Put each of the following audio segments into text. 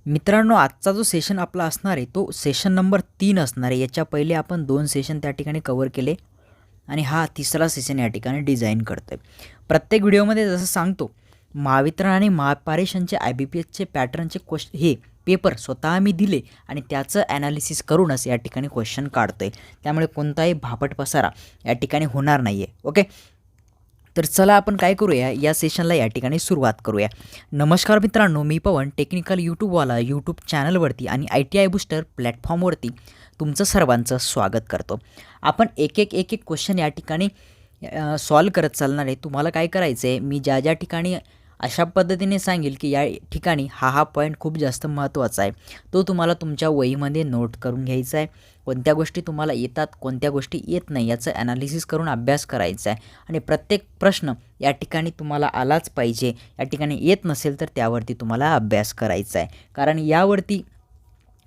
मित्रांनो, आजचा जो सेशन आपला असणार आहे तो सेशन नंबर 3 असणार आहे. याच्या पहिले आपण 2 सेशन त्या ठिकाणी कव्हर केले आणि हा तिसरा सेशन या ठिकाणी डिझाईन करतोय. प्रत्येक व्हिडिओमध्ये जसं सांगतो, महावितरण आणि महापारेषणचे IBPSचे पॅटर्नचे हे पेपर स्वतः मी दिले आणि त्याचं ॲनालिसिस करूनच या ठिकाणी क्वेश्चन काढतोय. त्यामुळे कोणताही भापट पसारा या ठिकाणी होणार नाही आहे. ओके, तर चला आपण काय करूया, या सेशनला या ठिकाणी सुरुवात करूया. नमस्कार मित्रांनो, मी पवन टेक्निकल यूट्यूबवाला यूट्यूब चॅनलवरती आणि ITI बूस्टर प्लॅटफॉर्मवरती तुमचं सर्वांचं स्वागत करतो. आपण एक एक क्वेश्चन या ठिकाणी सॉल्व करत चालणार आहे. तुम्हाला काय करायचं आहे, मी ज्या ज्या ठिकाणी अशा पद्धतीने सांगेल की या ठिकाणी हा पॉईंट खूप जास्त महत्त्वाचा आहे, तो तुम्हाला तुमच्या वहीमध्ये नोट करून घ्यायचा आहे. कोणत्या गोष्टी तुम्हाला येतात, कोणत्या गोष्टी येत नाही याचं ॲनालिसिस करून अभ्यास करायचा आहे. आणि प्रत्येक प्रश्न या ठिकाणी तुम्हाला आलाच पाहिजे. या ठिकाणी येत नसेल तर त्यावरती तुम्हाला अभ्यास करायचा आहे. कारण यावरती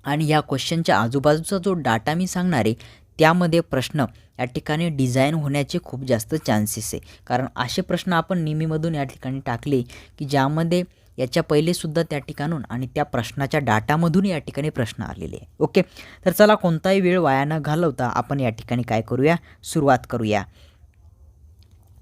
आणि या क्वेश्चनच्या आजूबाजूचा जो डाटा मी सांगणार आहे त्यामध्ये प्रश्न या ठिकाणी डिझाईन होण्याचे खूप जास्त चान्सेस आहे. कारण असे प्रश्न आपण निमीमधून या ठिकाणी टाकले की ज्यामध्ये याच्या पहिलेसुद्धा त्या ठिकाणून आणि त्या प्रश्नाच्या डाटामधून या ठिकाणी प्रश्न आलेले आहे. ओके, तर चला कोणताही वेळ वाया न घालवता आपण या ठिकाणी काय करूया, सुरुवात करूया.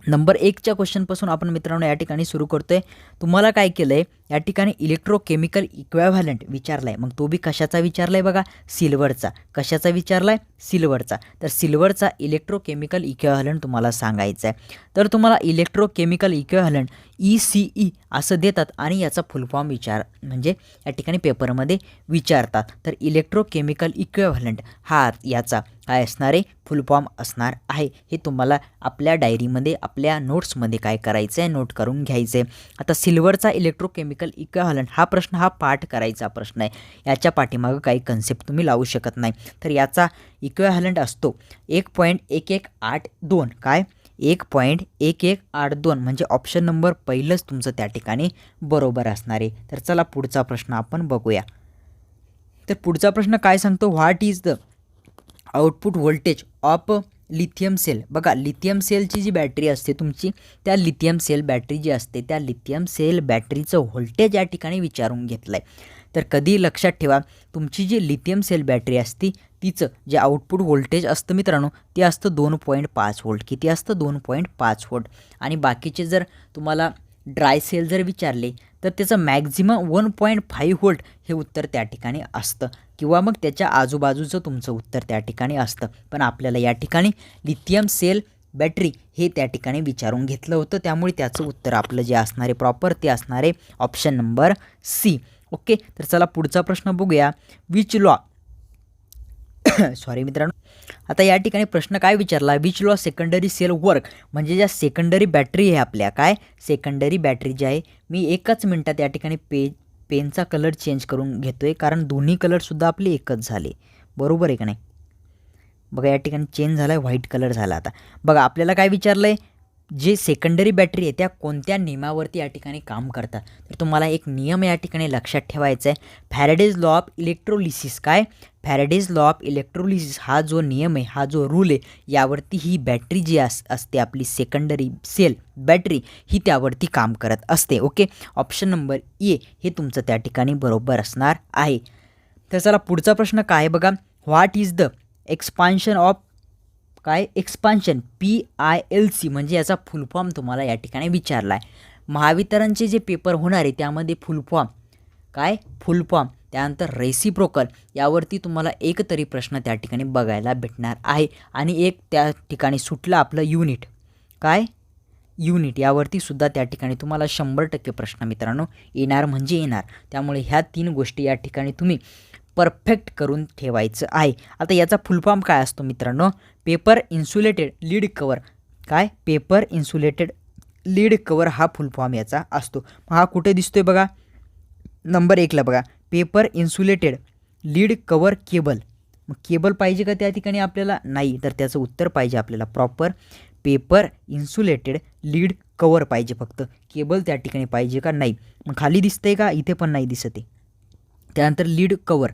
नंबर 1च्या क्वेश्चनपासून आपण मित्रांनो या ठिकाणी सुरू करतोय. तुम्हाला काय केलं आहे, या ठिकाणी इलेक्ट्रोकेमिकल इक्विव्हॅलंट विचारला आहे. मग तो बी कशाचा विचारला आहे बघा, सिल्वरचा. कशाचा विचारला आहे, सिल्वरचा. तर सिल्वरचा इलेक्ट्रोकेमिकल इक्विव्हॅलंट तुम्हाला सांगायचा आहे. तर तुम्हाला इलेक्ट्रोकेमिकल इक्विव्हॅलंट ECE असं देतात आणि याचा फुल फॉर्म म्हणजे या ठिकाणी पेपरमध्ये विचारतात. तर इलेक्ट्रोकेमिकल इक्विव्हॅलंट हा याचा काय असणार आहे, फुल फॉर्म असणार आहे. हे तुम्हाला आपल्या डायरीमध्ये आपल्या नोट्समध्ये काय करायचं आहे, नोट करून घ्यायचं आहे. आता सिल्वरचा इलेक्ट्रोकेमिकल इक्विव्हॅलंट हा प्रश्न हा पाठ करायचा प्रश्न आहे. याच्या पाठीमागं काही कन्सेप्ट तुम्ही लावू शकत नाही. तर याचा इक्विव्हॅलंट असतो 1.1182. काय, 1.1182 म्हणजे ऑप्शन नंबर पहिलंच तुमचं त्या ठिकाणी बरोबर असणार आहे. तर चला पुढचा प्रश्न आपण बघूया. तर पुढचा प्रश्न काय सांगतो, what is the output voltage of lithium cell. बघा, लिथियम सेलची जी बॅटरी असते तुमची, त्या लिथियम सेल बॅटरी जी असते त्या लिथियम सेल बॅटरीचं व्होल्टेज या ठिकाणी विचारून घेतलं आहे. तर कधी लक्षात ठेवा, तुमची जी लिथियम सेल बॅटरी असते तिचं जे आउटपुट व्होल्टेज असतं मित्रांनो ते असतं 2.5 व्होल्ट. किती असतं, 2.5 व्होल्ट. आणि बाकीचे जर तुम्हाला ड्राय सेल जर विचारले तर त्याचं मॅक्झिमम 1.5 व्होल्ट हे उत्तर त्या ठिकाणी असतं, किंवा मग त्याच्या आजूबाजूचं तुमचं उत्तर त्या ठिकाणी असतं. पण आपल्याला या ठिकाणी लिथियम सेल बॅटरी हे त्या ठिकाणी विचारून घेतलं होतं, त्यामुळे त्याचं उत्तर आपलं जे असणारे प्रॉपर ते असणारे ऑप्शन नंबर C. ओके, तर चला पुढचा प्रश्न बघूया. विच लॉ सॉरी मित्रांनो, आता या ठिकाणी प्रश्न काय विचारला, which law secondary cell work. म्हणजे ज्या सेकंडरी बॅटरी आहे आपल्या, काय सेकंडरी बॅटरी जी आहे, मी एकच मिनटात या ठिकाणी पेनचा कलर चेंज करून घेतोय कारण दोन्ही कलरसुद्धा आपले एकच झाले. बरोबर आहे का नाही. बघा या ठिकाणी चेंज झाला आहे, व्हाईट कलर झाला. आता बघा आपल्याला काय विचारलं आहे, जे सेकंडरी बॅटरी आहे त्या कोणत्या नियमावरती या ठिकाणी काम करतात. तर तुम्हाला एक नियम या ठिकाणी लक्षात ठेवायचा आहे, फॅरेडेज लॉ ऑफ इलेक्ट्रोलिसिस. काय, फॅरेडेज लॉ ऑफ इलेक्ट्रोलिसिस हा जो नियम आहे, हा जो रूल आहे, यावरती ही बॅटरी जी असते आपली सेकंडरी सेल बॅटरी ही त्यावरती काम करत असते. ओके, ऑप्शन नंबर ए हे तुमचं त्या ठिकाणी बरोबर असणार आहे. तर चला पुढचा प्रश्न काय आहे बघा, what is the expansion of काय, एक्सपान्शन PILC म्हणजे याचा फुल फॉर्म तुम्हाला या ठिकाणी विचारला आहे. महावितरणचे जे पेपर होणार आहे त्यामध्ये फुल फॉर्म काय, फुल फॉर्म त्यानंतर रेसिप्रोकल यावरती तुम्हाला एक तरी प्रश्न त्या ठिकाणी बघायला भेटणार आहे. आणि एक त्या ठिकाणी सुटलं आपलं युनिट. काय, युनिट यावरती सुद्धा त्या ठिकाणी तुम्हाला 100% प्रश्न मित्रांनो येणार म्हणजे येणार. त्यामुळे ह्या 3 गोष्टी या ठिकाणी तुम्ही परफेक्ट करून ठेवायचं आहे. आता याचा फुल फॉर्म काय असतो मित्रांनो, पेपर इन्सुलेटेड लीड कवर. काय, पेपर इन्सुलेटेड लीड कवर हा फुल फॉर्म याचा असतो. हा कुठे दिसतोय बघा, नंबर 1ला बघा, paper insulated lead cover cable. मग केबल पाहिजे का त्या ठिकाणी आपल्याला, नाही. तर त्याचं उत्तर पाहिजे आपल्याला proper paper insulated lead cover पाहिजे, फक्त केबल त्या ठिकाणी पाहिजे का, नाही. मग खाली दिसतंय का, इथे पण नाही दिसत आहे. त्यानंतर लीड कवर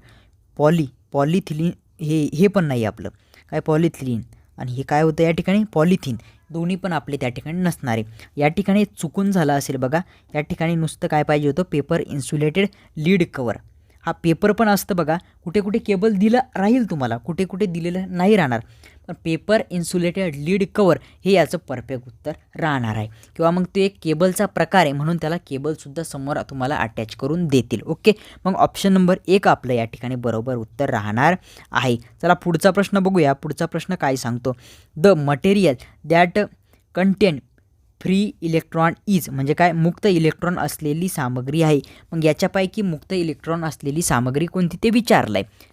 पॉलिथिलीन हे पण नाही आपलं, काय पॉलिथिलीन. आणि हे काय होतं या ठिकाणी, पॉलिथिन. दोन्ही पण आपले त्या ठिकाणी नसणार आहे. या ठिकाणी चुकून झालं असेल बघा, या ठिकाणी नुसतं काय पाहिजे होतं, पेपर इन्सुलेटेड लीड कवर. हा पेपर पण असतं बघा, कुठे कुठे केबल दिलं राहील तुम्हाला, कुठे कुठे दिलेलं नाही राहणार, पण पेपर इन्सुलेटेड लीड कवर हे याचं परफेक्ट उत्तर राहणार आहे. किंवा मग ते एक केबलचा प्रकार आहे म्हणून त्याला केबलसुद्धा समोर तुम्हाला अटॅच करून देतील. ओके, मग ऑप्शन नंबर 1 आपलं या ठिकाणी बरोबर उत्तर राहणार आहे. चला पुढचा प्रश्न बघूया. पुढचा प्रश्न काय सांगतो, the material that content free electron is, म्हणजे काय, मुक्त इलेक्ट्रॉन असलेली सामग्री आहे. मग याच्यापैकी मुक्त इलेक्ट्रॉन असलेली सामग्री कोणती ते विचारलं आहे.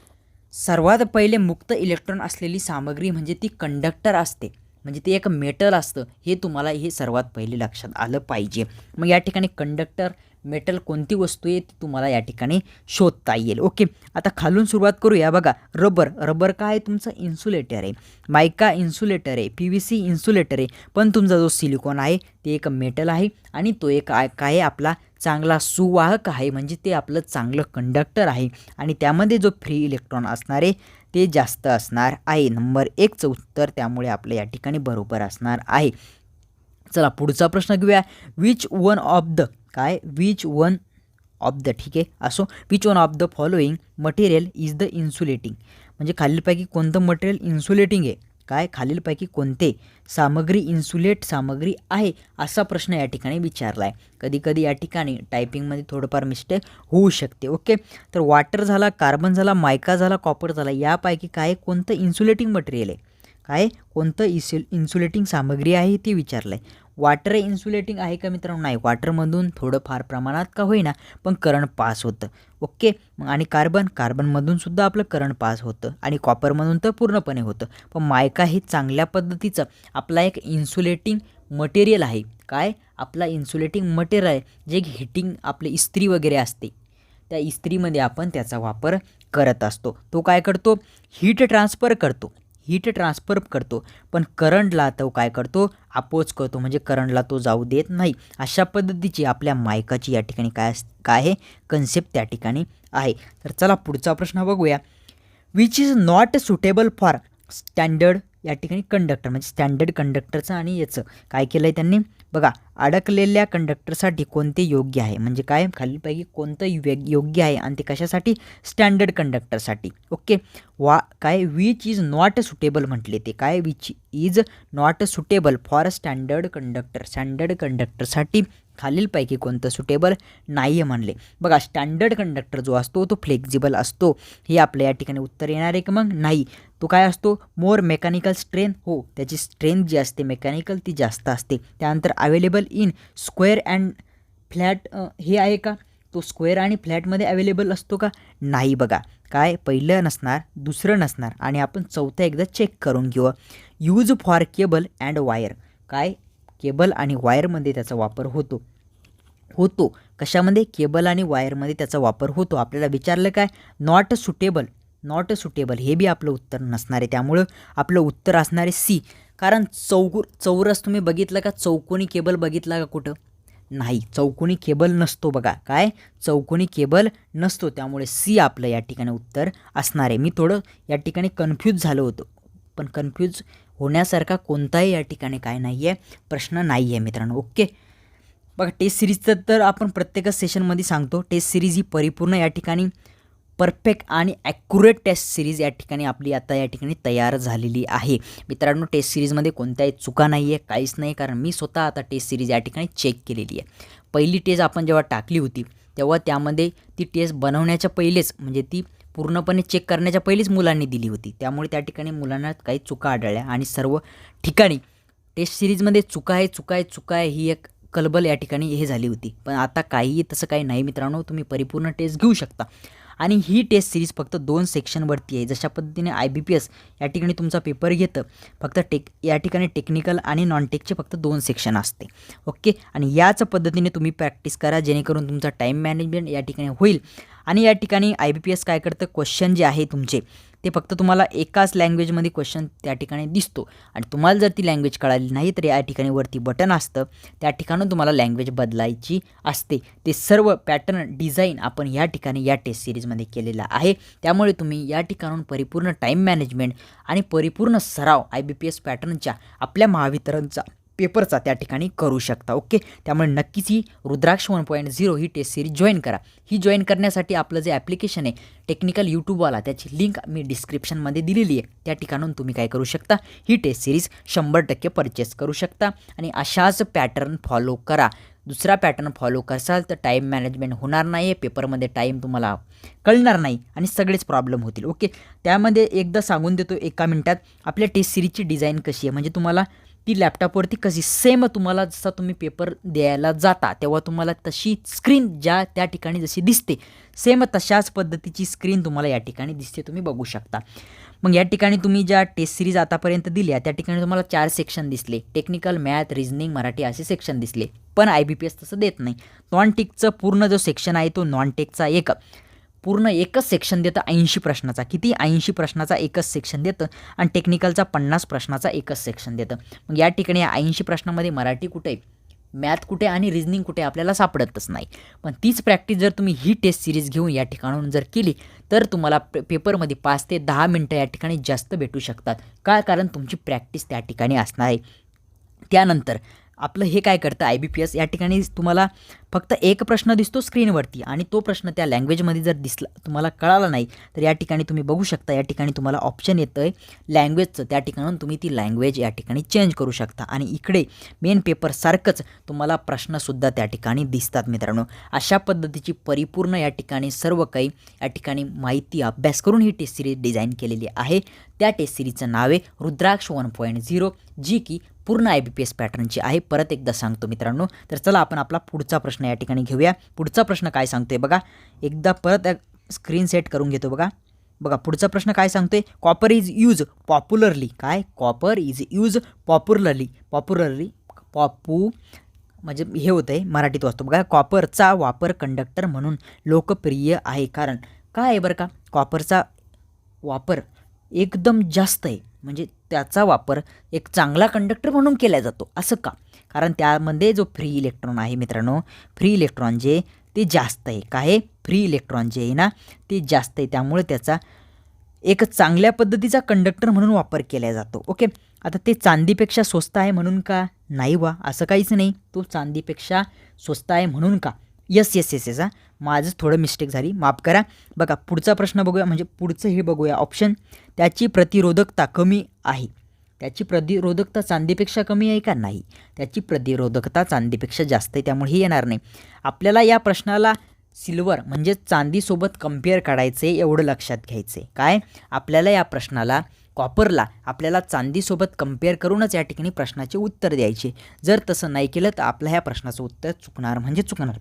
सर्वात पहिले मुक्त इलेक्ट्रॉन असलेली सामग्री म्हणजे ती कंडक्टर असते, म्हणजे ते एक मेटल असतं, हे तुम्हाला हे सर्वात पहिले लक्षात आलं पाहिजे. मग या ठिकाणी कंडक्टर मेटल कोणती वस्तू आहे ती तुम्हाला या ठिकाणी शोधता येईल. ओके, आता खालून सुरुवात करूया. बघा, रबर काय आहे, तुमचं इन्सुलेटर आहे. मायका इन्सुलेटर आहे. PVC इन्सुलेटर आहे. पण तुमचा जो सिलिकॉन आहे ते एक मेटल आहे आणि तो एक काय आपला चांगला सुवाहक आहे, म्हणजे ते आपलं चांगलं कंडक्टर आहे आणि त्यामध्ये जो फ्री इलेक्ट्रॉन असणार आहे ते जास्त असणार आहे. नंबर 1चं उत्तर त्यामुळे आपलं या ठिकाणी बरोबर असणार आहे. चला पुढचा प्रश्न घेऊया. विच वन ऑफ द ठीक आहे असो, which one of the following material is the insulating, म्हणजे खालीलपैकी कोणतं मटेरियल इन्सुलेटिंग आहे, काय खालीलपैकी कोणते सामग्री इन्सुलेट सामग्री आहे, असा प्रश्न या ठिकाणी विचारला आहे. कधी कधी या ठिकाणी टायपिंगमध्ये थोडंफार मिस्टेक होऊ शकते. ओके, तर वॉटर झाला, कार्बन झाला, मायका झाला, कॉपर झाला, यापैकी काय कोणतं इन्सुलेटिंग मटेरियल आहे, काय कोणतं इन्सुलेटिंग सामग्री आहे ते विचारलं आहे. वॉटर इन्सुलेटिंग आहे का मित्रांनो? नाही, वॉटरमधून थोडंफार प्रमाणात का होईना पण करंट पास होतं. ओके, मग आणि कार्बनमधून सुद्धा आपलं करंट पास होतं आणि कॉपरमधून तर पूर्णपणे होतं. पण मायका हे चांगल्या पद्धतीचं आपला एक इन्सुलेटिंग मटेरियल आहे. काय आपला इन्सुलेटिंग मटेरियल आहे, जे हिटिंग आपले इस्त्री वगैरे असते त्या इस्त्रीमध्ये आपण त्याचा वापर करत असतो. तो काय करतो, हीट ट्रान्सफर करतो, पण करंटला तो काय करतो, अपोज करतो, म्हणजे करंटला तो जाऊ देत नाही. अशा पद्धतीची आपल्या मायकाची या ठिकाणी काय आहे कन्सेप्ट त्या ठिकाणी आहे. तर चला पुढचा प्रश्न बघूया. Which is not suitable for standard या ठिकाणी कंडक्टर, म्हणजे स्टँडर्ड कंडक्टरचं आणि याचं काय केलं आहे त्यांनी, बघा, अडकलेल्या कंडक्टरसाठी कोणते योग्य आहे, म्हणजे काय खालीलपैकी कोणतं योग्य आहे आणि ते कशासाठी, स्टँडर्ड कंडक्टरसाठी. ओके, काय विच इज नॉट सुटेबल म्हटले ते, काय which is not suitable for standard कंडक्टरसाठी खालीलपैकी कोणतं सुटेबल नाही आहे म्हणले. बघा, स्टँडर्ड कंडक्टर जो असतो तो फ्लेक्झिबल असतो, हे आपल्या या ठिकाणी उत्तर येणार आहे की मग नाही. तो काय असतो, मोर मेकॅनिकल स्ट्रेंथ, हो त्याची स्ट्रेंथ जी असते मेकॅनिकल ती जास्त असते. त्यानंतर available in square and flat, हे आहे का, तो स्क्वेअर आणि फ्लॅटमध्ये अवेलेबल असतो का, नाही. बघा, काय पहिलं नसणार, दुसरं नसणार आणि आपण चौथं एकदा चेक करून घेऊ. Use for cable and wire, काय केबल आणि वायरमध्ये त्याचा वापर होतो कशामध्ये, केबल आणि वायरमध्ये त्याचा वापर होतो. आपल्याला विचारलं काय, नॉट सुटेबल, हे बी आपलं उत्तर नसणार आहे. त्यामुळं आपलं उत्तर असणार आहे सी. कारण चौरस तुम्ही बघितलं का, चौकोनी केबल बघितला का कुठं, नाही, चौकोनी केबल नसतो. बघा, काय चौकोनी केबल नसतो, त्यामुळे सी आपलं या ठिकाणी उत्तर असणार आहे. मी थोडं या ठिकाणी कन्फ्यूज झालो होतो, पण कन्फ्यूज होण्यासारखा कोणताही या ठिकाणी काय नाही आहे, प्रश्न नाही आहे मित्रांनो. ओके, बघा, टेस्ट सिरीजचं तर आपण प्रत्येकच सेशनमध्ये सांगतो, टेस्ट सिरीज ही परिपूर्ण या ठिकाणी परफेक्ट आणि ॲक्युरेट टेस्ट सिरीज या ठिकाणी आपली आता या ठिकाणी तयार झालेली आहे मित्रांनो. टेस्ट सिरीजमध्ये कोणत्याही चुका नाही आहे, काहीच नाही, कारण मी स्वतः आता टेस्ट सिरीज या ठिकाणी चेक केलेली आहे. पहिली टेस्ट आपण जेव्हा टाकली होती तेव्हा त्यामध्ये ती टेस्ट बनवण्याच्या पहिलेच, म्हणजे ती पूर्णपणे चेक करण्याच्या पहिलेच मुलांनी दिली होती, त्यामुळे त्या ठिकाणी मुलांना काही चुका आढळल्या आणि सर्व ठिकाणी टेस्ट सिरीजमध्ये चुका आहे ही एक कलबल या ठिकाणी हे झाली होती. पण आता काही तसं काही नाही मित्रांनो, तुम्ही परिपूर्ण टेस्ट घेऊ शकता. आणि ही टेस्ट सिरीज फक्त 2 सेक्शनवरती आहे. जशा पद्धतीने IBPS या ठिकाणी तुमचा पेपर घेतं, फक्त या ठिकाणी टेक्निकल आणि नॉन टेकचे फक्त 2 सेक्शन असते. ओके, आणि याच पद्धतीने तुम्ही प्रॅक्टिस करा, जेणेकरून तुमचा टाईम मॅनेजमेंट या ठिकाणी होईल. आणि या ठिकाणी IBPS काय करतं, क्वेश्चन जे आहे तुमचे ते फक्त तुम्हाला एकाच लँग्वेजमध्ये क्वेश्चन त्या ठिकाणी दिसतो आणि तुम्हाला जर ती लँग्वेज कळाली नाही तर या ठिकाणी वरती बटन असतं, त्या ठिकाणी तुम्हाला लँग्वेज बदलायची असते. ते सर्व पॅटर्न डिझाईन आपण या ठिकाणी या टेस्ट सिरीजमध्ये केलेला आहे. त्यामुळे तुम्ही या ठिकाणून परिपूर्ण टाईम मॅनेजमेंट आणि परिपूर्ण सराव IBPS पॅटर्नच्या आपल्या महावितरणचा पेपरचा त्या ठिकाणी करू शकता. ओके, त्यामुळे नक्कीच ही रुद्राक्ष 1.0 ही टेस्ट सिरीज जॉईन करा. ही जॉईन करण्यासाठी आपलं जे ॲप्लिकेशन आहे टेक्निकल यूट्यूबवाला, त्याची लिंक मी डिस्क्रिप्शनमध्ये दिलेली आहे. त्या ठिकाणून तुम्ही काय करू शकता, ही टेस्ट सिरीज 100% परचेस करू शकता आणि अशाच पॅटर्न फॉलो करा. दुसरा पॅटर्न फॉलो करसाल तर टाईम मॅनेजमेंट होणार नाही आहे, पेपरमध्ये टाईम तुम्हाला कळणार नाही आणि सगळेच प्रॉब्लेम होतील. ओके, त्यामध्ये एकदा सांगून देतो एका मिनिटात आपल्या टेस्ट सिरीजची डिझाईन कशी आहे, म्हणजे तुम्हाला ती लॅपटॉपवरती कशी सेम तुम्हाला जसा तुम्ही पेपर द्यायला जाता तेव्हा तुम्हाला तशी स्क्रीन ज्या त्या ठिकाणी जशी दिसते सेम तशाच पद्धतीची स्क्रीन तुम्हाला या ठिकाणी दिसते, तुम्ही बघू शकता. मग या ठिकाणी तुम्ही ज्या टेस्ट सिरीज आतापर्यंत दिल्या त्या ठिकाणी तुम्हाला 4 सेक्शन दिसले, टेक्निकल, मॅथ, रिझनिंग, मराठी असे सेक्शन दिसले. पण IBPS तसं देत नाही. नॉन टेकचं पूर्ण जो सेक्शन आहे तो नॉन टेकचा पूर्ण एकच सेक्शन देतं 80 प्रश्नाचा. किती? 80 प्रश्नाचा एकच सेक्शन देतं आणि टेक्निकलचा 50 प्रश्नाचा एकच सेक्शन देतं. मग या ठिकाणी 80 प्रश्नामध्ये मराठी कुठे, मॅथ कुठे आणि रिझनिंग कुठे आपल्याला सापडतच नाही. पण तीच प्रॅक्टिस जर तुम्ही ही टेस्ट सिरीज घेऊन या ठिकाणून जर केली तर तुम्हाला पेपरमध्ये 5 ते 10 मिनटं या ठिकाणी जास्त भेटू शकतात. काय? कारण तुमची प्रॅक्टिस त्या ठिकाणी असणार आहे. त्यानंतर आपलं हे काय करतं IBPS, या ठिकाणी तुम्हाला फक्त एक प्रश्न दिसतो स्क्रीनवरती आणि तो प्रश्न त्या लँग्वेजमध्ये जर दिसला तुम्हाला कळाला नाही तर या ठिकाणी तुम्ही बघू शकता, या ठिकाणी तुम्हाला ऑप्शन येतं आहे लँग्वेजचं. त्या ठिकाणून तुम्ही ती लँग्वेज या ठिकाणी चेंज करू शकता आणि इकडे मेन पेपरसारखंच तुम्हाला प्रश्नसुद्धा त्या ठिकाणी दिसतात. मित्रांनो, अशा पद्धतीची परिपूर्ण या ठिकाणी सर्व काही या ठिकाणी माहिती अभ्यास करून ही टेस्ट सिरीज डिझाईन केलेली आहे. त्या टेस्ट सिरीजचं नाव आहे रुद्राक्ष 1.0, जी की पूर्ण IBPS पॅटर्नची आहे. परत एकदा सांगतो मित्रांनो. तर चला आपण आपला पुढचा प्रश्न या ठिकाणी घेऊया. पुढचा प्रश्न काय सांगतोय बघा, एकदा परत स्क्रीन सेट करून घेतो बघा पुढचा प्रश्न काय सांगतोय, कॉपर इज यूज पॉप्युलरली. काय? कॉपर इज यूज पॉप्युलरली म्हणजे हे होतं आहे मराठीत वाचतो बघा. कॉपरचा वापर कंडक्टर म्हणून लोकप्रिय आहे. कारण काय आहे बरं का, कॉपरचा वापर एकदम जास्त आहे, म्हणजे त्याचा वापर एक चांगला कंडक्टर म्हणून केला जातो. असं का? कारण त्यामध्ये जो फ्री इलेक्ट्रॉन आहे मित्रांनो, फ्री इलेक्ट्रॉन जे ते जास्त आहे. काय? फ्री इलेक्ट्रॉन जे आहे ना ते जास्त आहे, त्यामुळे त्याचा एक चांगल्या पद्धतीचा कंडक्टर म्हणून वापर केला जातो. ओके, आता ते चांदीपेक्षा स्वस्त आहे म्हणून का? नाही वा, असं काहीच नाही. तो चांदीपेक्षा स्वस्त आहे म्हणून का? यस माझं थोडं मिस्टेक झाली, माफ करा. बघा पुढचा प्रश्न बघूया, म्हणजे पुढचं हे बघूया ऑप्शन. त्याची प्रतिरोधकता कमी आहे. त्याची प्रतिरोधकता चांदीपेक्षा कमी आहे का? नाही, त्याची प्रतिरोधकता चांदीपेक्षा जास्त आहे, त्यामुळे हे येणार नाही. आपल्याला या प्रश्नाला सिल्वर म्हणजे चांदीसोबत कम्पेअर काढायचं आहे, एवढं लक्षात घ्यायचं आहे. काय? आपल्याला या प्रश्नाला कॉपरला आपल्याला चांदीसोबत कम्पेअर करूनच या ठिकाणी प्रश्नाचे उत्तर द्यायचे. जर तसं नाही केलं तर आपल्या ह्या प्रश्नाचं उत्तर चुकणार.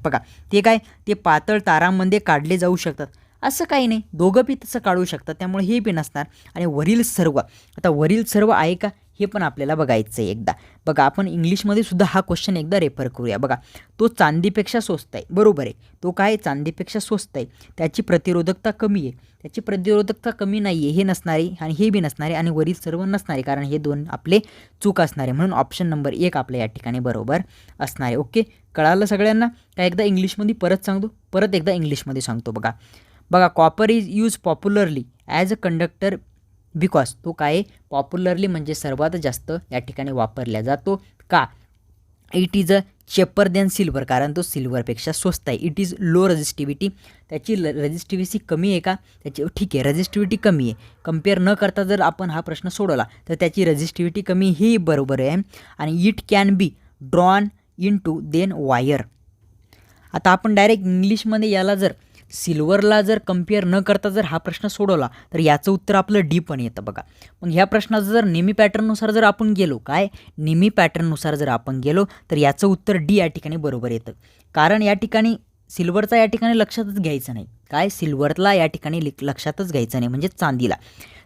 बघा ते काय, ते पातळ तारांमध्ये काढले जाऊ शकतात असं काही नाही, दोघं बी तसं काढू शकतात, त्यामुळे हे बी नसणार. आणि वरील सर्व आहे का हे पण आपल्याला बघायचं आहे एकदा. बघा आपण इंग्लिशमध्ये सुद्धा हा क्वेश्चन एकदा रेफर करूया. बघा तो चांदीपेक्षा स्वस्त आहे, बरोबर आहे. तो काय? चांदीपेक्षा स्वस्त आहे. त्याची प्रतिरोधकता कमी आहे. त्याची प्रतिरोधकता कमी नाही आहे हे नसणार आहे आणि हे बी नसणार आहे आणि वरील सर्व नसणार आहे, कारण हे दोन आपले चूक असणार आहे. म्हणून ऑप्शन नंबर 1 आपल्या या ठिकाणी बरोबर असणार आहे. ओके, कळालं सगळ्यांना? काय एकदा इंग्लिशमध्ये परत एकदा इंग्लिशमध्ये सांगतो. बघा copper is use popularly as a conductor because. तो काय? पॉप्युलरली म्हणजे सर्वात जास्त या ठिकाणी वापरला जातो. का? It is a cheaper than silver, कारण तो सिल्वरपेक्षा स्वस्त आहे. इट इज लो रेजिस्टिव्हिटी, त्याची रेजिस्टिव्हिटी कमी आहे का? त्याची ठीक आहे, रेजिस्टिव्हिटी कमी आहे. कम्पेअर न करता जर आपण हा प्रश्न सोडवला तर त्याची रेजिस्टिव्हिटी कमी ही बरोबर आहे. आणि it can be drawn into thin wire. आता आपण डायरेक्ट इंग्लिशमध्ये याला जर सिल्वरला जर कम्पेअर न करता जर हा प्रश्न सोडवला तर याचं उत्तर आपलं डी पण येतं. बघा मग ह्या प्रश्नाचं जर नेहमी पॅटर्ननुसार जर आपण गेलो, नेहमी पॅटर्ननुसार जर आपण गेलो तर याचं उत्तर डी या ठिकाणी बरोबर येतं. कारण या ठिकाणी सिल्वरचा या ठिकाणी लक्षातच घ्यायचं नाही. सिल्वरला या ठिकाणी लक्षातच घ्यायचं नाही, म्हणजे चांदीला.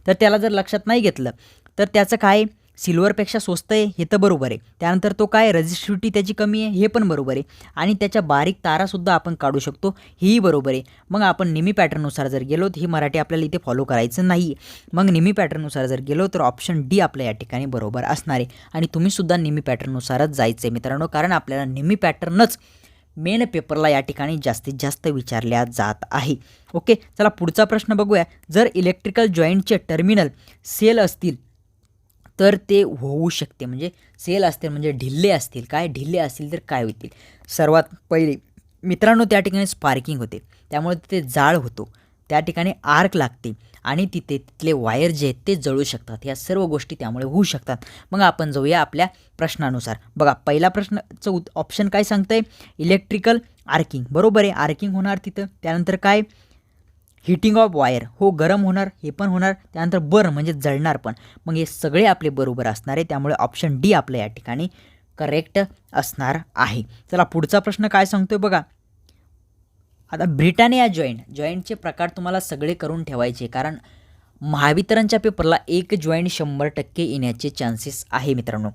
तर त्याला जर लक्षात नाही घेतलं तर त्याचं काय? सिल्वरपेक्षा स्वस्त आहे हे तर बरोबर आहे. त्यानंतर तो काय? रेजिस्टिव्हिटी त्याची कमी आहे हे पण बरोबर आहे. आणि त्याच्या बारीक तारासुद्धा आपण काढू शकतो हेही बरोबर आहे. मग आपण नेहमी पॅटर्ननुसार जर गेलो तर ही मराठी आपल्याला इथे फॉलो करायचं नाही. मग नेहमी पॅटर्ननुसार जर गेलो तर ऑप्शन डी आपल्या या ठिकाणी बरोबर असणार आहे. आणि तुम्हीसुद्धा नेहमी पॅटर्ननुसारच जायचं आहे मित्रांनो, कारण आपल्याला नेहमी पॅटर्नच मेन पेपरला या ठिकाणी जास्तीत जास्त विचारल्या जात आहे. ओके, चला पुढचा प्रश्न बघूया. जर इलेक्ट्रिकल जॉईंटचे टर्मिनल सेल असतील तर ते होऊ शकते. म्हणजे सेल असतील म्हणजे ढिल्ले असतील, काय ढिल्ले असतील तर काय होतील. सर्वात पहिले मित्रांनो त्या ठिकाणी स्पार्किंग होते, त्यामुळे तिथे जाळ होतो, त्या ठिकाणी आर्क लागते आणि तिथले वायर जे आहेत ते जळू शकतात. या सर्व गोष्टी त्यामुळे होऊ शकतात. मग आपण जाऊया आपल्या प्रश्नानुसार. बघा पहिला प्रश्नाचं ऑप्शन काय सांगतंय, इलेक्ट्रिकल आर्किंग. बरोबर आहे, आर्किंग होणार तिथं. त्यानंतर काय, हिटिंग ऑफ वायर, हो गरम होणार, हे पण होणार. त्यानंतर बर्न म्हणजे जळणार पण. मग हे सगळे आपले बरोबर असणार आहे, त्यामुळे ऑप्शन डी आपलं या ठिकाणी करेक्ट असणार आहे. चला पुढचा प्रश्न काय सांगतोय बघा. आता ब्रिटानिया जॉईंटचे प्रकार तुम्हाला सगळे करून ठेवायचे, कारण महावितरणच्या पेपरला एक जॉईंट 100% येण्याचे चान्सेस आहे मित्रांनो.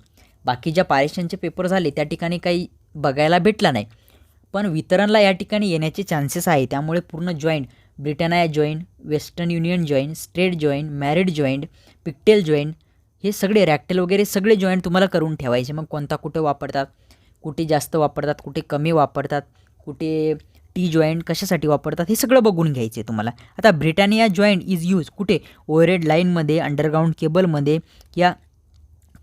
बाकी ज्या पारेषणचे पेपर झाले त्या ठिकाणी काही बघायला भेटला नाही, पण वितरणला या ठिकाणी येण्याचे चान्सेस आहे. त्यामुळे पूर्ण joint, Britannia joint, Western Union joint, straight joint, married joint, pigtail joint, हे सगळे रॅक्टेल वगैरे सगळे जॉईंट तुम्हाला करून ठेवायचे. मग कोणता कुठे वापरतात, कुठे जास्त वापरतात, कुठे कमी वापरतात, कुठे टी जॉईंट कशासाठी वापरतात, हे सगळं बघून घ्यायचे तुम्हाला. आता ब्रिटानिया जॉईंट इज यूज कुठे, ओव्हरहेड लाईनमध्ये, अंडरग्राऊंड केबलमध्ये, या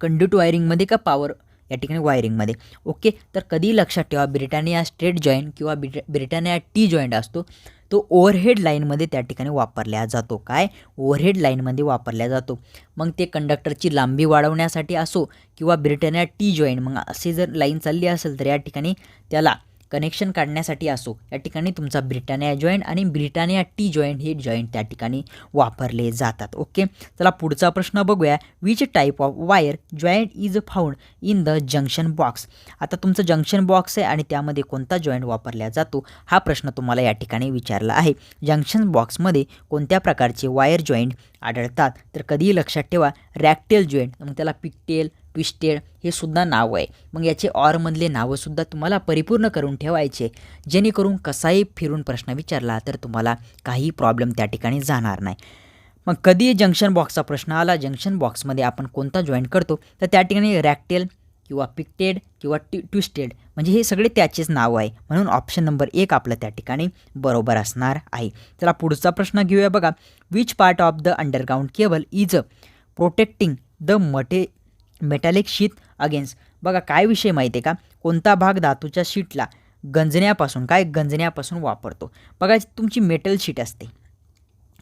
कंड्यूट वायरिंगमध्ये का पॉवर या ठिकाणी वायरिंगमध्ये. ओके, तर कधी लक्षात ठेवा, ब्रिटानिया स्ट्रेट जॉईंट किंवा ब्रिटानिया टी जॉईंट असतो तो ओव्हरहेड लाईनमध्ये त्या ठिकाणी वापरला जातो. काय, ओव्हरहेड लाईनमध्ये वापरला जातो. मग ते कंडक्टरची लांबी वाढवण्यासाठी असो किंवा ब्रिटानिया टी जॉईंट, मग असे जर लाईन चालली असेल तर या ठिकाणी त्याला कनेक्शन काढण्यासाठी असो, या ठिकाणी तुमचा ब्रिटानिया जॉईंट आणि ब्रिटानिया टी जॉईंट हे जॉईंट त्या ठिकाणी वापरले जातात. ओके, चला पुढचा प्रश्न बघूया. Which type of wire joint is found in the junction box. आता तुमचं जंक्शन बॉक्स आहे आणि त्यामध्ये कोणता जॉईंट वापरला जातो, हा प्रश्न तुम्हाला या ठिकाणी विचारला आहे. जंक्शन बॉक्समध्ये कोणत्या प्रकारचे वायर जॉईंट आढळतात, तर कधीही लक्षात ठेवा रॅक्टेल जॉईंट, मग त्याला पिक्टेल, ट्विस्टेड हे सुद्धा नाव आहे. मग याचे ऑरमधले नावंसुद्धा तुम्हाला परिपूर्ण करून ठेवायचे, जेणेकरून कसाही फिरून प्रश्न विचारला तर तुम्हाला काही प्रॉब्लेम त्या ठिकाणी जाणार नाही. मग कधी जंक्शन बॉक्सचा प्रश्न आला, जंक्शन बॉक्समध्ये आपण कोणता जॉईंट करतो, तर त्या ठिकाणी रॅक्टेल किंवा पिक्टेड किंवा ट्विस्टेड, म्हणजे हे सगळे त्याचेच नाव आहे. म्हणून ऑप्शन नंबर 1 आपलं त्या ठिकाणी बरोबर असणार आहे. चला पुढचा प्रश्न घेऊया बघा. Which part of the underground cable is protecting the metallic sheet against. बघा काय विषय माहिती आहे का, कोणता भाग धातूच्या शीटला गंजण्यापासून वापरतो. बघा तुमची मेटल शीट असते,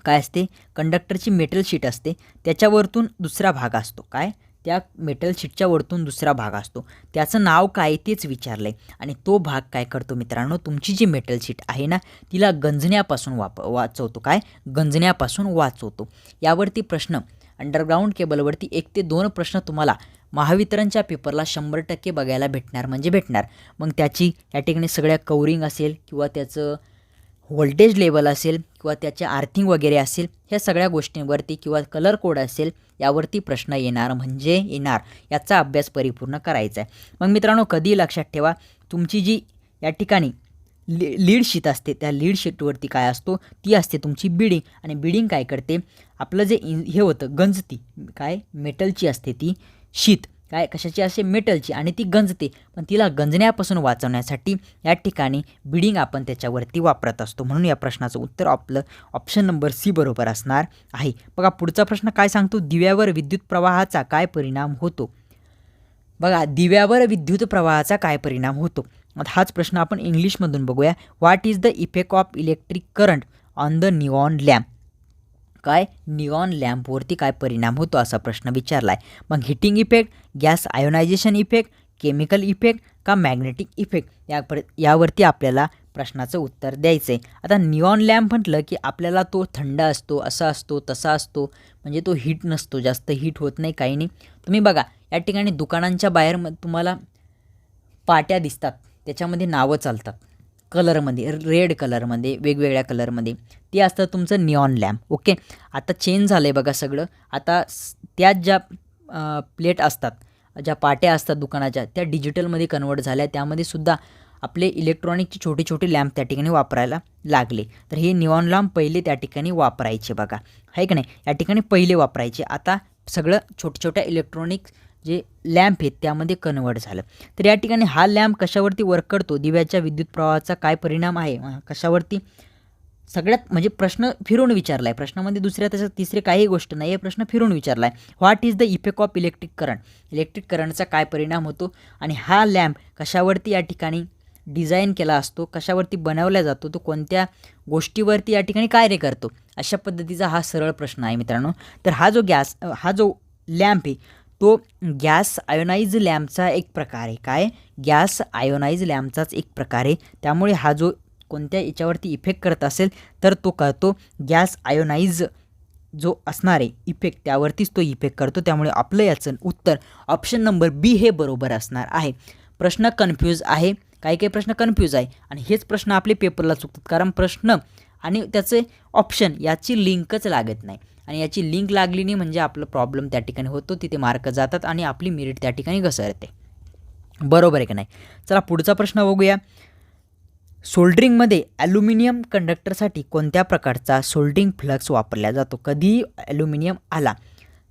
काय असते, कंडक्टरची मेटल शीट असते, त्याच्यावरतून दुसरा भाग असतो, काय, त्या मेटल शीटच्या वरतून दुसरा भाग असतो, त्याचं नाव काय तेच विचारलं आहे. आणि तो भाग काय करतो मित्रांनो, तुमची जी मेटल शीट आहे ना तिला गंजण्यापासून वाचवतो, काय, गंजण्यापासून वाचवतो. यावरती प्रश्न अंडरग्राऊंड केबलवरती 1 ते 2 प्रश्न तुम्हाला महावितरणच्या पेपरला 100% बघायला भेटणार म्हणजे भेटणार. मग त्याची या ठिकाणी सगळ्या कवरिंग असेल किंवा त्याचं व्होल्टेज लेवल असेल किंवा त्याचे आर्थिंग वगैरे असेल, ह्या सगळ्या गोष्टींवरती किंवा कलर कोड असेल यावरती प्रश्न येणार म्हणजे येणार. याचा अभ्यास परिपूर्ण करायचा आहे. मग मित्रांनो कधी लक्षात ठेवा, तुमची जी या ठिकाणी लीड शीट असते, त्या लीड शीटवरती काय असतो, ती असते तुमची बिडिंग. आणि बिडिंग काय करते, आपलं जे हे होतं गंजती, काय, मेटलची असते ती शीत, काय कशाची असते, मेटलची, आणि ती गंजते. पण तिला गंजण्यापासून वाचवण्यासाठी या ठिकाणी बिडिंग आपण त्याच्यावरती वापरत असतो. म्हणून या प्रश्नाचं उत्तर आपलं ऑप्शन नंबर सी बरोबर असणार आहे. बघा पुढचा प्रश्न काय सांगतो, दिव्यावर विद्युत प्रवाहाचा काय परिणाम होतो. बघा दिव्यावर विद्युत प्रवाहाचा काय परिणाम होतो, हाच प्रश्न आपण इंग्लिशमधून बघूया. What is the effect of electric current on the neon lamp. काय, निऑन लॅम्पवरती काय परिणाम होतो असा प्रश्न विचारला आहे. मग heating effect, gas ionisation effect, chemical effect का मॅग्नेटिक इफेक्ट, यावरती आपल्याला प्रश्नाचं उत्तर द्यायचं आहे. आता निऑन लॅम्प म्हटलं की आपल्याला तो थंड असतो, असा असतो, तसा असतो, म्हणजे तो हीट नसतो, जास्त हीट होत नाही, काही नाही. तुम्ही बघा या ठिकाणी दुकानांच्या बाहेर तुम्हाला पाट्या दिसतात, त्याच्यामध्ये नावं चालतात कलरमध्ये, रेड कलरमध्ये, वेगवेगळ्या कलरमध्ये, ते असतं तुमचं निऑन लॅम्प. ओके, आता चेंज झालं आहे बघा सगळं. आता त्यात ज्या प्लेट असतात, ज्या पाट्या असतात दुकानाच्या, त्या डिजिटलमध्ये कन्वर्ट झाल्या, त्यामध्ये सुद्धा आपले इलेक्ट्रॉनिकचे छोटे छोटे लॅम्प त्या ठिकाणी वापरायला लागले. तर हे निऑन लॅम्प पहिले त्या ठिकाणी वापरायचे बघा, आहे की नाही, या ठिकाणी पहिले वापरायचे. आता सगळं छोट्या छोट्या इलेक्ट्रॉनिक जे लॅम्प आहेत त्यामध्ये कन्वर्ट झालं. तर या ठिकाणी हा लॅम्प कशावरती वर्क करतो, दिव्याच्या विद्युत प्रवाहाचा काय परिणाम आहे, कशावरती, सगळ्यात म्हणजे प्रश्न फिरून विचारला आहे. प्रश्नामध्ये दुसऱ्या त्याच्या तिसरे काही गोष्ट नाही आहे, प्रश्न फिरून विचारला आहे. What is the effect of electric current, electric करंटचा काय परिणाम होतो आणि हा लॅम्प कशावरती या ठिकाणी डिझाईन केला असतो, कशावरती बनवला जातो, तो कोणत्या गोष्टीवरती या ठिकाणी कार्य करतो, अशा पद्धतीचा हा सरळ प्रश्न आहे मित्रांनो. तर हा जो लॅम्प आहे तो गॅस आयोनाइज लॅम्पचा एक प्रकार आहे. काय, गॅस आयोनाइज लॅम्पचाच एक प्रकार आहे. त्यामुळे हा जो कोणत्या याच्यावरती इफेक्ट करत असेल तर तो करतो गॅस आयोनाइज जो असणार आहे इफेक्ट, त्यावरतीच तो इफेक्ट करतो. त्यामुळे आपलं याचं उत्तर ऑप्शन नंबर बी हे बरोबर असणार आहे. प्रश्न कन्फ्यूज आहे, काही प्रश्न कन्फ्यूज आहे आणि हेच प्रश्न आपले पेपरला चुकतात, कारण प्रश्न आणि त्याचे ऑप्शन याची लिंकच लागत नाही आणि याची लिंक लागली नाही म्हणजे आपलं प्रॉब्लेम त्या ठिकाणी होतो, तिथे मार्क जातात आणि आपली मेरिट त्या ठिकाणी घसरते. बरोबर आहे की नाही. चला पुढचा प्रश्न बघूया. सोल्डरिंगमध्ये ॲल्युमिनियम कंडक्टरसाठी कोणत्या प्रकारचा सोल्डरिंग फ्लक्स वापरला जातो. कधीही ॲल्युमिनियम आला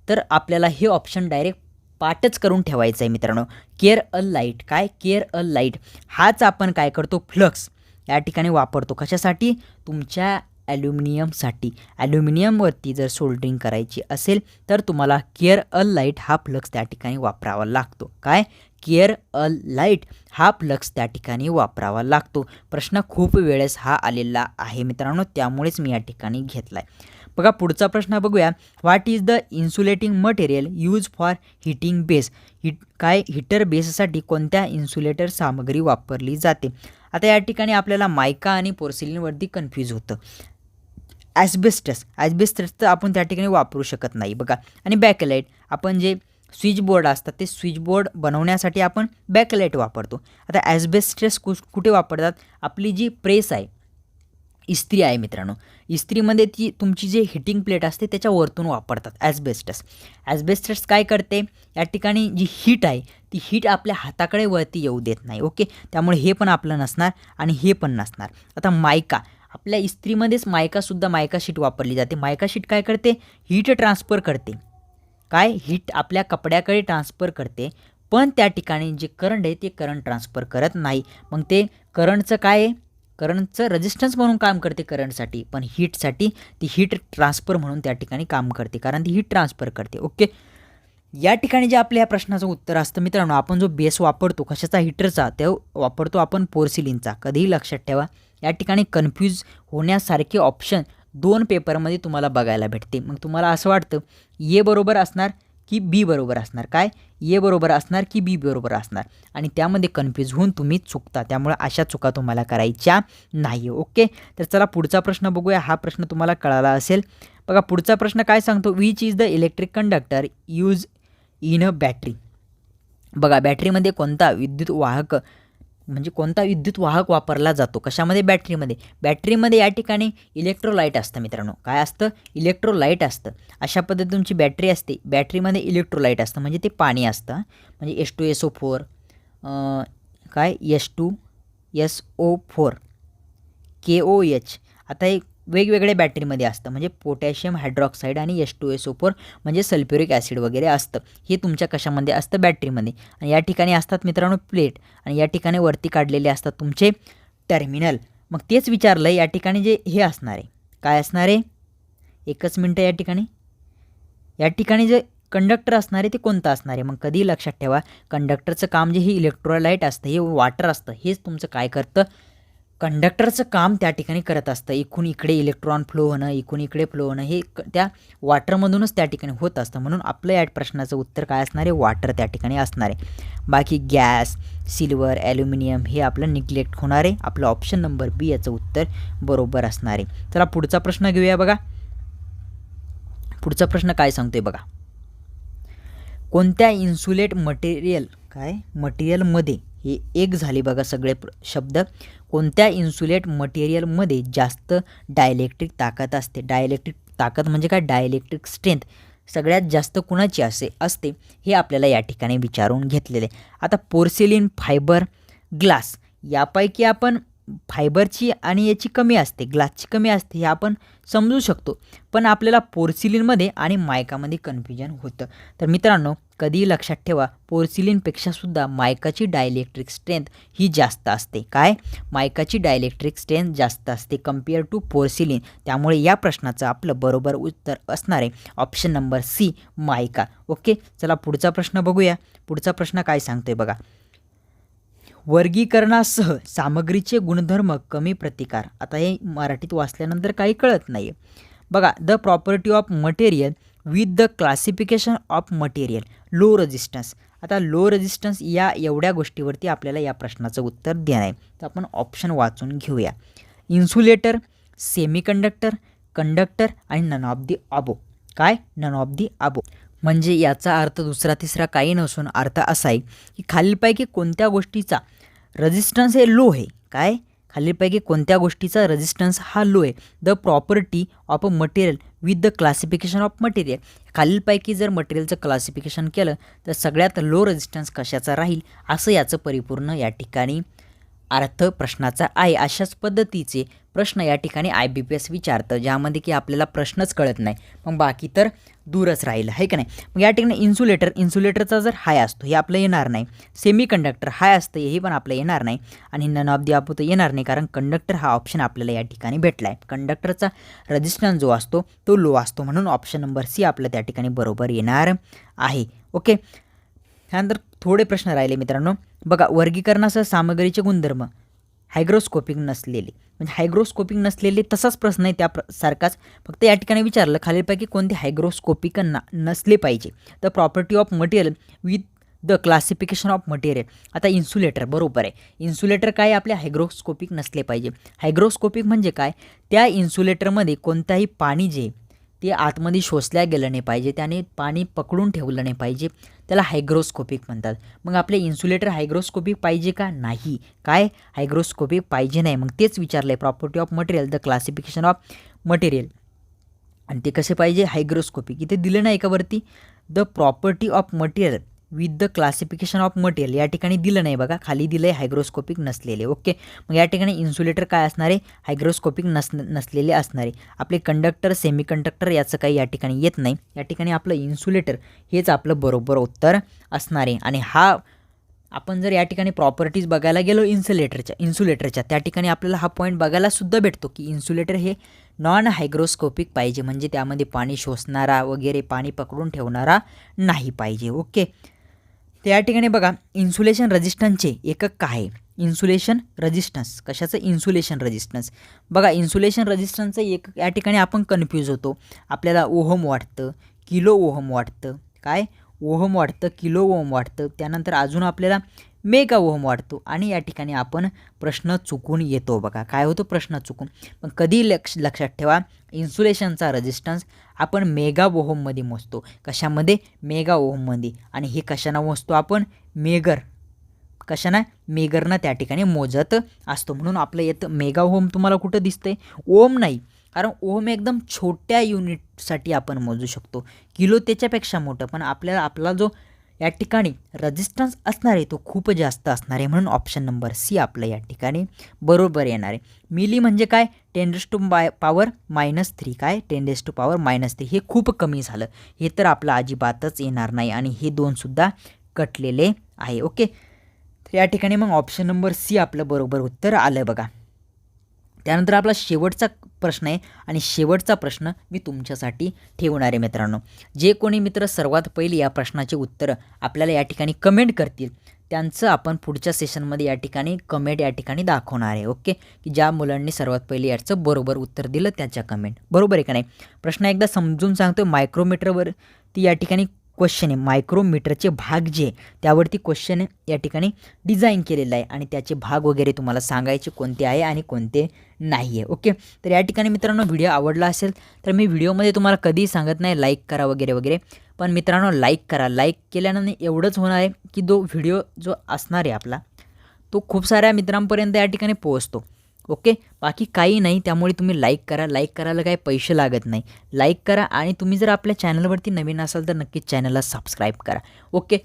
तर आपल्याला हे ऑप्शन डायरेक्ट पाठच करून ठेवायचं आहे मित्रांनो. केअर अ लाईट, काय, केअर अ लाईट हाच आपण काय करतो, फ्लक्स या ठिकाणी वापरतो. कशासाठी, तुमच्या ॲल्युमिनियमसाठी. ॲल्युमिनियमवरती जर सोल्डरिंग करायची असेल तर तुम्हाला केअर अ लाईट हा फ्लक्स त्या ठिकाणी वापरावा लागतो. काय, केअर अ लाईट हा फ्लक्स त्या ठिकाणी वापरावा लागतो. प्रश्न खूप वेळेस हा आलेला आहे मित्रांनो, त्यामुळेच मी या ठिकाणी घेतला आहे. बघा पुढचा प्रश्न बघूया. What is the insulating material use for heating base, काय, हीटर बेससाठी कोणत्या इन्सुलेटर सामग्री वापरली जाते. आता या ठिकाणी आपल्याला मायका आणि पोर्सिलिनवरती कन्फ्यूज होतं. ॲस्बेस्टस तर आपण त्या ठिकाणी वापरू शकत नाही बघा. आणि बॅकलाईट, आपण जे स्विच बोर्ड असतात ते स्विच बोर्ड बनवण्यासाठी आपण बॅकलाईट वापरतो. आता ॲस्बेस्टस कुठे वापरतात, आपली जी प्रेस आहे, इस्त्री आहे मित्रांनो, इस्त्रीमध्ये ती तुमची जे हिटिंग प्लेट असते त्याच्या वरतून वापरतात ॲस्बेस्टस. ॲस्बेस्टस काय करते, या ठिकाणी जी हीट आहे ती हीट आपल्या हाताकडे वरती येऊ देत नाही. ओके, त्यामुळे हे पण आपलं नसणार आणि हे पण नसणार. आता मायका, आपल्या इस्त्रीमध्येच मायका शीट वापरली जाते. मायका शीट काय करते, हीट ट्रान्सफर करते. काय, हीट आपल्या कपड्याकडे ट्रान्सफर करते, पण त्या ठिकाणी जे करंट आहे ते करंट ट्रान्सफर करत नाही. मग ते करंटचं काय आहे, करंटचं रेजिस्टन्स म्हणून काम करते करंटसाठी, पण हीटसाठी ती हीट ट्रान्सफर म्हणून त्या ठिकाणी काम करते, कारण ती हीट ट्रान्सफर करते. ओके, या ठिकाणी जे आपल्या या प्रश्नाचं उत्तर असतं मित्रांनो, आपण जो बेस वापरतो कशाचा, हीटरचा, ते वापरतो आपण पोर्सिलिनचा. कधीही लक्षात ठेवा, या ठिकाणी कन्फ्यूज होण्यासारखे ऑप्शन 2 पेपरमध्ये तुम्हाला बघायला भेटते. मग तुम्हाला असं वाटतं ए बरोबर असणार की बी बरोबर असणार, काय, ए बरोबर असणार की बी बरोबर असणार, आणि त्यामध्ये कन्फ्यूज होऊन तुम्ही चुकता. त्यामुळे अशा चुका तुम्हाला करायच्या नाही. ओके, तर चला पुढचा प्रश्न बघूया. हा प्रश्न तुम्हाला कळाला असेल. बघा पुढचा प्रश्न काय सांगतो, which is the electric conductor use in a battery. बघा बॅटरीमध्ये कोणता विद्युत वाहक वापरला जातो. कशामध्ये, बॅटरीमध्ये. बॅटरीमध्ये या ठिकाणी इलेक्ट्रोलाइट असतं मित्रांनो. काय असतं, इलेक्ट्रोलाइट असतं. अशा पद्धतीने तुमची बॅटरी असते, बॅटरीमध्ये इलेक्ट्रोलाइट असतं, म्हणजे ते पाणी असतं. म्हणजे H2SO4, काय, H2SO4, KOH. आता हे वेगवेगळ्या बॅटरीमध्ये असतं, म्हणजे पोटॅशियम हायड्रॉक्साईड आणि H2SO4 म्हणजे सल्फ्युरिक ॲसिड वगैरे असतं. हे तुमच्या कशामध्ये असतं, बॅटरीमध्ये. आणि या ठिकाणी असतात मित्रांनो प्लेट, आणि या ठिकाणी वरती काढलेले असतात तुमचे टर्मिनल. मग तेच विचारलं या ठिकाणी जे हे असणार आहे, काय असणार आहे, एकच मिनटं. या ठिकाणी जे कंडक्टर असणार आहे ते कोणतं असणार आहे. मग कधी लक्षात ठेवा, कंडक्टरचं काम जे हे इलेक्ट्रोलाइट असतं, हे वॉटर असतं, हेच तुमचं काय करतं, कंडक्टरचं काम त्या ठिकाणी करत असतं. इकडून इकडे इलेक्ट्रॉन फ्लो होणं, इकडून इकडे फ्लो होणं, हे त्या वॉटरमधूनच त्या ठिकाणी होत असतं. म्हणून आपलं या प्रश्नाचं उत्तर काय असणार आहे, वॉटर त्या ठिकाणी असणार आहे. बाकी गॅस, सिल्वर, ॲल्युमिनियम हे आपलं निग्लेक्ट होणार आहे. आपलं ऑप्शन नंबर बी याचं उत्तर बरोबर असणार आहे. चला पुढचा प्रश्न घेऊया. बघा पुढचा प्रश्न काय सांगतोय बघा. कोणत्या इन्सुलेट मटेरियलमध्ये, हे एक झाले बघा सगळे शब्द. कोणत्या इन्सुलेट मटेरियलमध्ये जास्त डायलेक्ट्रिक ताकद असते. डायलेक्ट्रिक ताकद म्हणजे काय, डायलेक्ट्रिक स्ट्रेंथ सगळ्यात जास्त कुणाची असते हे आपल्याला या ठिकाणी विचारून घेतलेले. आता पोर्सिलिन, फायबर, ग्लास यापैकी आपण फायबरची आणि याची कमी असते, ग्लासची कमी असते, हे आपण समजू शकतो. पण आपल्याला पोर्सिलिनमध्ये आणि मायकामध्ये कन्फ्युजन होतं. तर मित्रांनो कधी लक्षात ठेवा पोर्सिलिनपेक्षा सुद्धा मायकाची डायलेक्ट्रिक स्ट्रेंथ ही जास्त असते. काय? मायकाची डायलेक्ट्रिक स्ट्रेंथ जास्त असते कम्पेअर टू पोर्सिलिन. त्यामुळे या प्रश्नाचं आपलं बरोबर उत्तर असणार आहे ऑप्शन नंबर सी मायका. ओके, चला पुढचा प्रश्न बघूया. पुढचा प्रश्न काय सांगतोय बघा. वर्गीकरणासह सामग्रीचे गुणधर्म कमी प्रतिकार. आता हे मराठीत वाचल्यानंतर काही कळत नाही. बघा, the property of material with the classification of material low resistance. आता लो रेजिस्टन्स या एवढ्या गोष्टीवरती आपल्याला या प्रश्नाचं उत्तर देणं आहे. तर आपण ऑप्शन वाचून घेऊया. इन्सुलेटर, सेमीकंडक्टर, कंडक्टर आणि नन ऑफ दी अबो. काय? नन ऑफ दी अबो. म्हणजे याचा अर्थ दुसरा तिसरा काही नसून अर्थ असा आहे की खालीलपैकी कोणत्या गोष्टीचा रेजिस्टन्स हे लो आहे. काय? खालीलपैकी कोणत्या गोष्टीचा रेजिस्टन्स हा लो आहे. The property of a material with the classification of material. खालीलपैकी जर मटेरियलचं क्लासिफिकेशन केलं तर सगळ्यात लो रेजिस्टन्स कशाचा राहील असं याचं परिपूर्ण या ठिकाणी अर्थ प्रश्नाचा आहे. अशाच पद्धतीचे प्रश्न या ठिकाणी IBPS विचारतं, ज्यामध्ये की आपल्याला प्रश्नच कळत नाही, मग बाकी तर दूरच राहील, आहे का नाही. मग या ठिकाणी इन्सुलेटरचा जर हाय असतो हे आपलं येणार नाही. सेमीकंडक्टर हाय असतं हे पण आपलं येणार नाही. आणि नन ऑफ दी अबो तर येणार नाही, कारण कंडक्टर हा ऑप्शन आपल्याला या ठिकाणी भेटला आहे. कंडक्टरचा रेजिस्टन्स जो असतो तो लो असतो, म्हणून ऑप्शन नंबर सी आपलं त्या ठिकाणी बरोबर येणार आहे. ओके, त्यानंतर थोडे प्रश्न राहिले मित्रांनो. बघा, वर्गीकरणासह सामग्रीचे गुणधर्म हायग्रोस्कोपिक नसलेले. म्हणजे हायग्रोस्कोपिक नसलेले तसाच प्रश्न आहे सारखाच, फक्त या ठिकाणी विचारलं खालीलपैकी कोणते हायग्रोस्कोपिक नसले पाहिजे. The property of material with the classification of material. आता इन्सुलेटर बरोबर आहे. इन्सुलेटर काय? आपले हायग्रोस्कोपिक नसले पाहिजे. हायग्रोस्कोपिक म्हणजे काय? त्या इन्सुलेटरमध्ये कोणताही पाणी जे ते आतमध्ये शोषल्या गेलं नाही पाहिजे, त्याने पाणी पकडून ठेवलं नाही पाहिजे, त्याला हायग्रोस्कोपिक म्हणतात. मग आपले इन्सुलेटर हायग्रोस्कोपिक पाहिजे का? नाही. काय? हायग्रोस्कोपिक पाहिजे नाही. मग तेच विचारलं आहे property of material the classification of material, आणि ते कसे पाहिजे? हायग्रोस्कोपिक. इथे दिलं नाही का वरती the property of material with the classification of material, या ठिकाणी दिलं नाही बघा, खाली दिलं आहे हायग्रोस्कोपिक नसलेले. ओके, मग या ठिकाणी इन्सुलेटर काय असणार आहे? हायग्रोस्कोपिक नसलेले असणार आहे. आपले कंडक्टर, सेमीकंडक्टर याचं काही या ठिकाणी येत नाही. या ठिकाणी आपलं इन्सुलेटर हेच आपलं बरोबर उत्तर असणार आहे. आणि हा आपण जर या ठिकाणी प्रॉपर्टीज बघायला गेलो इन्सुलेटरच्या त्या ठिकाणी आपल्याला हा पॉईंट बघायला सुद्धा भेटतो की इन्सुलेटर हे नॉन हायग्रोस्कोपिक पाहिजे, म्हणजे त्यामध्ये पाणी शोषणारा वगैरे पाणी पकडून ठेवणारा नाही पाहिजे. ओके, तर या ठिकाणी बघा, इन्सुलेशन रेजिस्टन्सचे एकक काय आहे? Insulation resistance. कशाचं? Insulation resistance. बघा, इन्सुलेशन रेजिस्टन्सचं एकक या ठिकाणी आपण कन्फ्यूज होतो. आपल्याला ओहम वाटतं, किलो ओहम वाटतं. काय? ओहम वाटतं, किलो ओहम वाटतं, त्यानंतर अजून आपल्याला मेगा ओहम वाटतो, आणि या ठिकाणी आपण प्रश्न चुकून येतो. बघा, काय होतो? प्रश्न चुकून. पण कधी लक्षात ठेवा, इन्सुलेशनचा रेजिस्टन्स आपण मेगा ओहममध्ये मोजतो. कशामध्ये? मेगा ओहममध्ये. आणि हे कशानं मोजतो आपण? कशानं? मेगरनं त्या ठिकाणी मोजत असतो. म्हणून आपलं येतं मेगा ओहम. तुम्हाला कुठं दिसतंय? ओहम नाही, कारण ओहम एकदम छोट्या युनिटसाठी आपण मोजू शकतो. किलो त्याच्यापेक्षा मोठं, पण आपला जो या ठिकाणी रेजिस्टन्स असणार आहे तो खूप जास्त असणार आहे, म्हणून ऑप्शन नंबर सी आपलं या ठिकाणी बरोबर येणार आहे. मिली म्हणजे काय? 10⁻⁻3. काय? 10⁻⁻3. हे खूप कमी झालं, हे तर आपलं अजिबातच येणार नाही, आणि हे दोनसुद्धा कटलेले आहे. ओके, तर या ठिकाणी मग ऑप्शन नंबर सी आपलं बरोबर उत्तर आलं बघा. त्यानंतर आपला शेवटचा प्रश्न आहे, आणि शेवटचा प्रश्न मी तुमच्यासाठी ठेवणार आहे मित्रांनो. जे कोणी मित्र सर्वात पहिले या प्रश्नाचे उत्तर आपल्याला या ठिकाणी कमेंट करतील त्यांचं आपण पुढच्या सेशनमध्ये या ठिकाणी कमेंट या ठिकाणी दाखवणार आहे. ओके, की ज्या मुलांनी सर्वात पहिले याचं बरोबर उत्तर दिलं त्याच्या कमेंट. बरोबर आहे का नाही? प्रश्न एकदा समजून सांगतो. मायक्रोमीटरवरती या ठिकाणी क्वेश्चन आहे. मायक्रोमीटरचे भाग जे त्यावरती क्वेश्चन या ठिकाणी डिझाईन केलेलं आहे, आणि त्याचे भाग वगैरे तुम्हाला सांगायचे कोणते आहे आणि कोणते नाही आहे. ओके, तर या ठिकाणी मित्रांनो व्हिडिओ आवडला असेल तर मी व्हिडिओमध्ये तुम्हाला कधीही सांगत नाही लाईक करा वगैरे वगैरे, पण मित्रांनो लाईक करा. लाईक केल्यानं एवढंच होणार आहे की व्हिडिओ जो असणार आहे आपला तो खूप साऱ्या मित्रांपर्यंत या ठिकाणी पोहोचतो. ओके, बाकी काही नाही. त्यामुळे तुम्ही लाईक करा. लाईक करायला काही पैसे लागत नाही. लाईक करा, आणि तुम्ही जर आपल्या चॅनलवरती नवीन असाल तर नक्कीच चॅनलला सबस्क्राईब करा. ओके,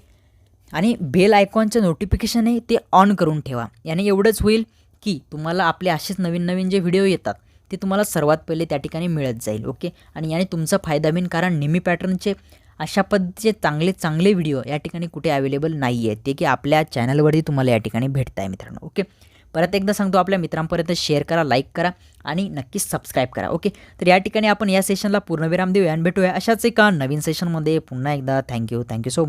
आणि बेल आयकॉनचं नोटिफिकेशन आहे ते ऑन करून ठेवा. याने एवढंच होईल की तुम्हाला आपले असेच नवीन नवीन जे व्हिडिओ येतात ते तुम्हाला सर्वात पहिले त्या ठिकाणी मिळत जाईल. ओके, आणि याने तुमचा फायदा होईल, कारण नेहमी पॅटर्नचे अशा पद्धतीचे चांगले व्हिडिओ या ठिकाणी कुठे अवेलेबल नाही आहेत, ते की आपल्या चॅनलवरती तुम्हाला या ठिकाणी भेटत आहे मित्रांनो. ओके, परत एकदा सांगतो, आपल्या मित्रांपर्यंत शेअर करा, लाईक करा आणि नक्कीच सबस्क्राईब करा. ओके, तर या ठिकाणी आपण या सेशनला पूर्णविराम देऊया आणि भेटूया अशाच एका नवीन सेशनमध्ये पुन्हा एकदा. Thank you so much.